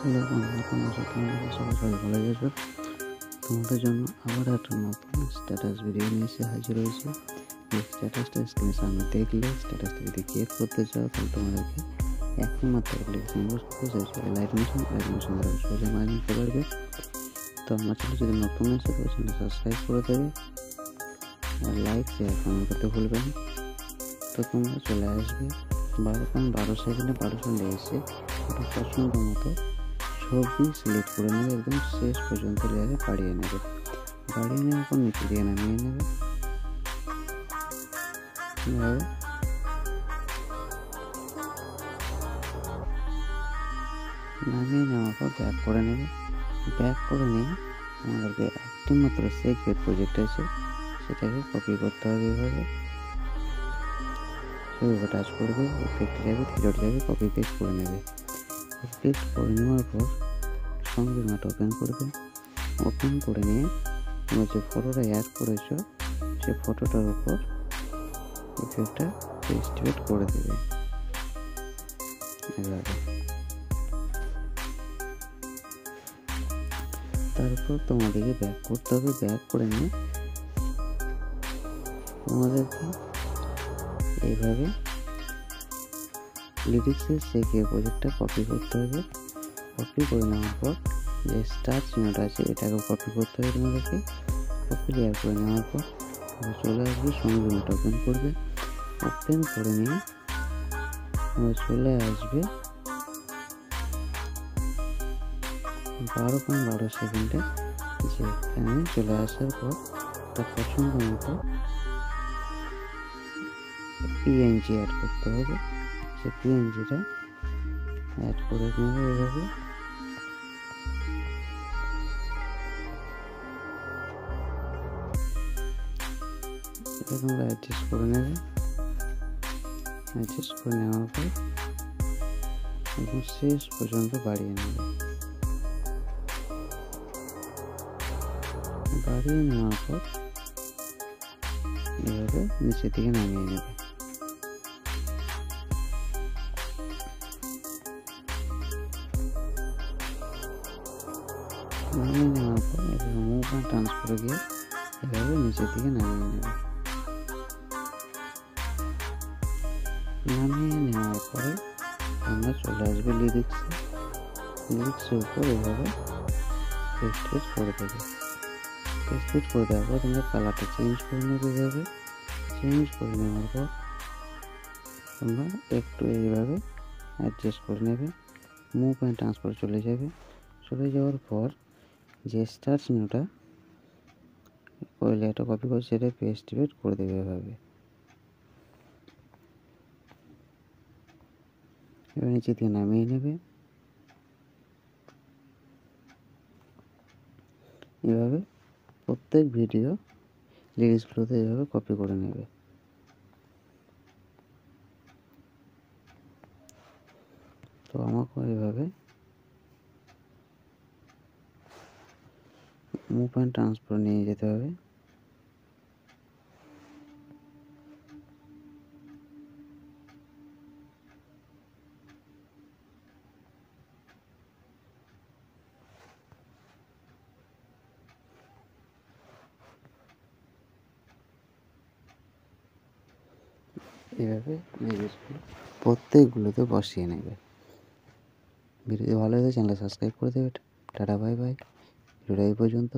Hello বন্ধুরা, তোমরা সবাই ভালো যাবে। তোমাদের জন্য আবার একটা নতুন স্ট্যাটাস ভিডিও নিয়ে এসে হাজির হয়েছে। এই স্ট্যাটাসটা স্ক্রিনের সামনে দেখলে স্ট্যাটাসটা যদি ক্রিয়েট করতে চাও তাহলে তোমাদেরকে একটি মাত্র অ্যাপ্লিকেশন ইউজ করতে চাইছো লাইট মোশন দ্বারা সহজে মাছ নিতে পারবে। তো আমার চ্যানেল যদি নতুন এসে তো চ্যানেল সাবস্ক্রাইব করে দেবে আর লাইক শেয়ার কমেন্ট করতে ভুলবে না। তো তোমরা চলে আসবে 12 সেকেন্ডে 12 এসে ওটা পছন্দ মতো ছবি সিলেক্ট করে নেবে, একদম শেষ পর্যন্ত লেয়ারে বাড়িয়ে নেবে। বাড়িয়ে নেওয়ার পর নিচে দিয়ে নামিয়ে নেবে। এভাবে নামিয়ে নেওয়ার পর ব্যাক করে নেবে। ব্যাক করে নিয়ে আমাদেরকে একটি মাত্র সিক্রেট প্রজেক্ট আছে, সেটাকে কপি করতে হবে। এভাবে সেভাবে টাচ করবে, ইফেক্টে যাবে, থ্রিডট যাবে, কপি পেস্ট করে নেবে। কপি পেস্ট করে নেওয়ার পর সঙ্গে নোট ওপেন করবে। ওপেন করে নিয়ে তোমরা যে ফটোটা অ্যাড করেছো সেই ফটোটার উপর ইফেক্টটা পেস্ট করে দেবে। এভাবে তারপর তোমাদেরকে ব্যাক করতে হবে। ব্যাক করে নিয়ে তোমাদেরকে এইভাবে লিরিক্সের সেই প্রজেক্টটা কপি করতে হবে। কপি করে নেওয়ার পর যে স্টার চিহ্নটা আছে এটাকেও কপি করতে হবে তোমাদেরকে। কপি লেয়ার করে নেওয়ার পর চলে আসবে, সঙ্গে নোট ওপেন করবে। ওপেন করে নিয়ে চলে আসবে 12.12 সেকেন্ডে, যেখানে চলে আসার পর তার পছন্দ মতো পিএনজি অ্যাড করতে হবে। সে পিএনজিটা অ্যাড করে নেবে। এভাবে তোমরা অ্যাডজাস্ট করে নেবে। অ্যাডজাস্ট করে নেওয়ার পর একদম শেষ পর্যন্ত বাড়িয়ে নেবে। বাড়িয়ে নেওয়ার পর এভাবে নিচের দিকে নামিয়ে নেবে। নামিয়ে নেওয়ার পর এভাবে মুভ অ্যান্ড ট্রান্সফারে গিয়ে এভাবে নিচের দিকে নামিয়ে নেবে। নামিয়ে নেওয়ার পরে আমরা চলে আসবে লিরিক্সের উপর এভাবে পেস্ট করে দেবে। পেস্ট করে দেওয়ার পর তোমরা কালারটা চেঞ্জ করে নেবে। এভাবে চেঞ্জ করে নেওয়ার পর তোমরা একটু এইভাবে অ্যাডজাস্ট করে নেবে। মুভ অ্যান্ড ট্রান্সফার চলে যাবে। চলে যাওয়ার পর যে স্টার চিহ্নটা ওই লেয়ারটা কপি করে সেটা পেস্ট করে দেবে। এভাবে এবার নিচে দিয়ে নামিয়ে নেবে। এভাবে প্রত্যেক ভিডিও লিরিক্সগুলোতে এভাবে কপি করে নেবে। তো আমাকে এভাবে মুভ অ্যান্ড ট্রান্সফার নিয়ে যেতে হবে। এভাবে প্রত্যেকগুলোতে বসিয়ে নেবে। ভিডিও ভালো হলে চ্যানেল সাবস্ক্রাইব করে দেবে। Tata bye bye. ভিডিওটা এই পর্যন্ত।